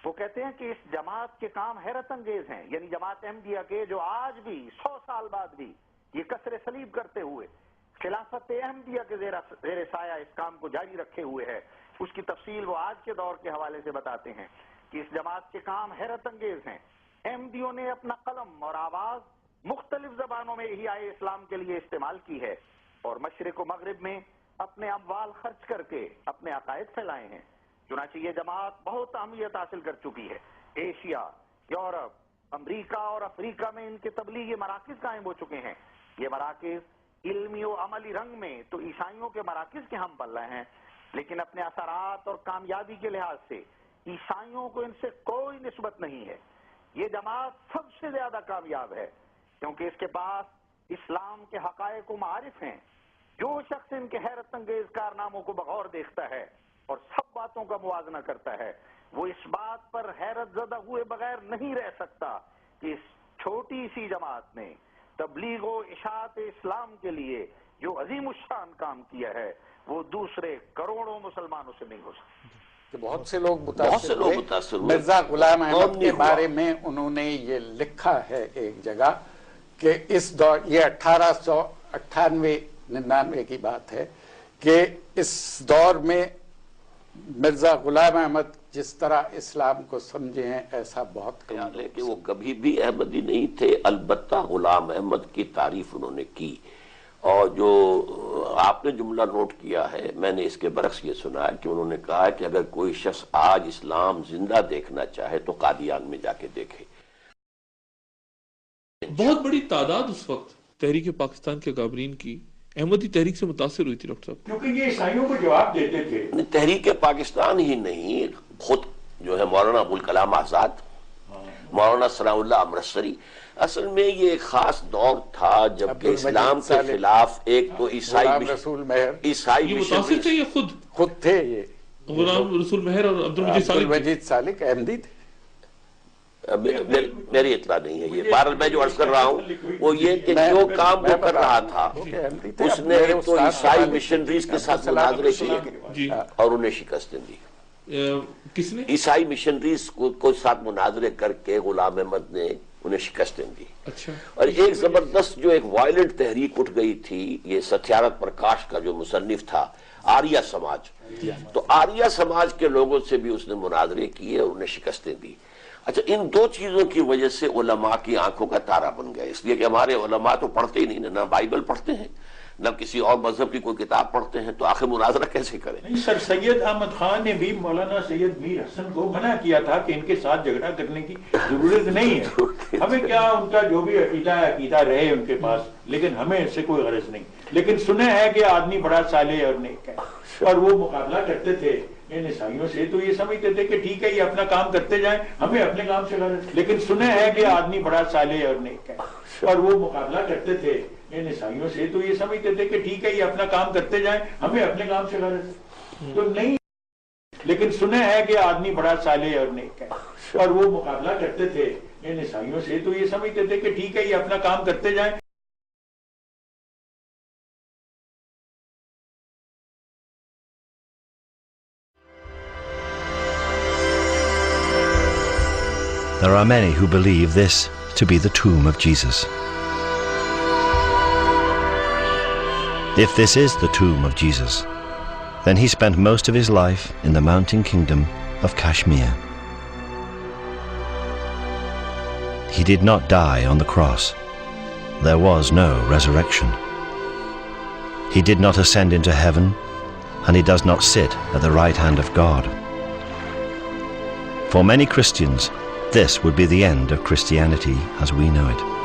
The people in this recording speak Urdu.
وہ کہتے ہیں کہ اس جماعت کے کام حیرت انگیز ہیں، یعنی جماعت احمدیہ کے جو آج بھی 100 سال بعد بھی یہ کسر صلیب کرتے ہوئے خلافت احمدیہ کے زیر سایہ اس کام کو جاری رکھے ہوئے ہے، اس کی تفصیل وہ آج کے دور کے حوالے سے بتاتے ہیں کہ اس جماعت کے کام حیرت انگیز ہیں۔ احمدیوں نے اپنا قلم اور آواز مختلف زبانوں میں احیاء اسلام کے لیے استعمال کی ہے اور مشرق و مغرب میں اپنے اموال خرچ کر کے اپنے عقائد پھیلائے ہیں۔ چنانچہ یہ جماعت بہت اہمیت حاصل کر چکی ہے۔ ایشیا، یورپ، امریکہ اور افریقہ میں ان کے تبلیغی مراکز قائم ہو چکے ہیں۔ یہ مراکز علمی و عملی رنگ میں تو عیسائیوں کے مراکز کے ہم پلہ ہیں، لیکن اپنے اثرات اور کامیابی کے لحاظ سے عیسائیوں کو ان سے کوئی نسبت نہیں ہے۔ یہ جماعت سب سے زیادہ کامیاب ہے کیونکہ اس کے پاس اسلام کے حقائق و معارف ہیں۔ جو شخص ان کے حیرت انگیز کارناموں کو بغور دیکھتا ہے اور سب باتوں کا موازنہ کرتا ہے، وہ اس بات پر حیرت زدہ ہوئے بغیر نہیں رہ سکتا کہ اس چھوٹی سی جماعت نے تبلیغ و اشاعت اسلام کے لیے جو عظیم الشان کام کیا ہے وہ دوسرے کروڑوں مسلمانوں سے نہیں ہو سکتا۔ بہت سے لوگ متاثر ہوئے۔ مرزا غلام احمد کے بارے میں انہوں نے یہ لکھا ہے ایک جگہ کہ اس دور، یہ 1898-99 کی بات ہے، کہ اس دور میں مرزا غلام احمد جس طرح اسلام کو سمجھے ہیں ایسا بہت کم خیال ہے کہ وہ کبھی بھی احمدی نہیں تھے، البتہ غلام احمد کی تعریف انہوں نے کی، اور جو آپ نے جملہ نوٹ کیا ہے میں نے اس کے برعکس یہ سنا ہے کہ انہوں نے کہا ہے کہ اگر کوئی شخص آج اسلام زندہ دیکھنا چاہے تو قادیان میں جا کے دیکھے۔ بہت بڑی تعداد اس وقت تحریک پاکستان کے کابرین کی احمدی تحریک سے متاثر ہوئی تھی ڈاکٹر صاحب، کیونکہ یہ عیسائیوں کو جواب دیتے تھے۔ تحریک پاکستان ہی نہیں، خود جو ہے مولانا ابوالکلام آزاد، مولانا ثناء اللہ امرتسری، اصل میں یہ ایک خاص دور تھا جب کہ اسلام کے خلاف ایک تو عیسائی متاثر تھے، یہ خود تھے، یہ غلام رسول مہر اور عبدالمجید سالک احمدی تھے۔ میری اطلاع نہیں ہے یہ، بہرحال میں جو عرض کر رہا ہوں وہ یہ کہ جو کام وہ کر رہا تھا اس نے ایک تو عیسائی مشنریز کے ساتھ مناظرے کیے اور انہیں شکستیں دی۔ کس نے؟ عیسائی مشنریز کو ساتھ مناظرے کر کے غلام احمد نے انہیں شکستیں دی۔ اور ایک زبردست جو ایک وائلنٹ تحریک اٹھ گئی تھی، یہ ستیارتھ پرکاش کا جو مصنف تھا، آریہ سماج، تو آریہ سماج کے لوگوں سے بھی اس نے مناظرے کیے اور انہیں شکستیں دی۔ اچھا، ان دو چیزوں کی وجہ سے علماء کی آنکھوں کا تارا بن گیا، اس لیے کہ ہمارے علماء تو پڑھتے ہی نہیں، نہ بائبل پڑھتے ہیں نہ کسی اور مذہب کی کوئی کتاب پڑھتے ہیں، تو آخر مناظرہ کیسے کریں؟ نہیں سر، سید احمد خان نے بھی مولانا سید میر حسن کو منع کیا تھا کہ ان کے ساتھ جھگڑا کرنے کی ضرورت نہیں ہے، ہمیں کیا ان کا جو بھی عقیدہ رہے ان کے پاس، لیکن ہمیں اس سے کوئی غرض نہیں۔ لیکن سنے ہے کہ آدمی بڑا صالح اور نیک ہے، اور وہ مقابلہ کرتے تھے ان عیسائیوں سے، تو یہ سمجھتے تھے کہ ٹھیک ہے یہ اپنا کام کرتے جائیں، ہمیں اپنے کام سے غرض۔ لیکن سنے ہے کہ آدمی بڑا صالح اور نیک ہے، اور وہ مقابلہ کرتے تھے ان عیسائیوں سے، تو یہ سمجھتے تھے کہ ٹھیک ہے یہ اپنا کام کرتے جائیں، ہمیں اپنے کام سے غرض تو نہیں۔ لیکن سنے ہے کہ آدمی بڑا صالح اور نیک ہے، اور وہ مقابلہ کرتے تھے ان عیسائیوں سے، تو یہ سمجھتے تھے کہ ٹھیک ہے یہ اپنا کام کرتے جائیں۔ There are many who believe this to be the tomb of Jesus. If this is the tomb of Jesus, then he spent most of his life in the mountain kingdom of Kashmir. He did not die on the cross. There was no resurrection. He did not ascend into heaven, and he does not sit at the right hand of God. For many Christians, this would be the end of Christianity as we know it.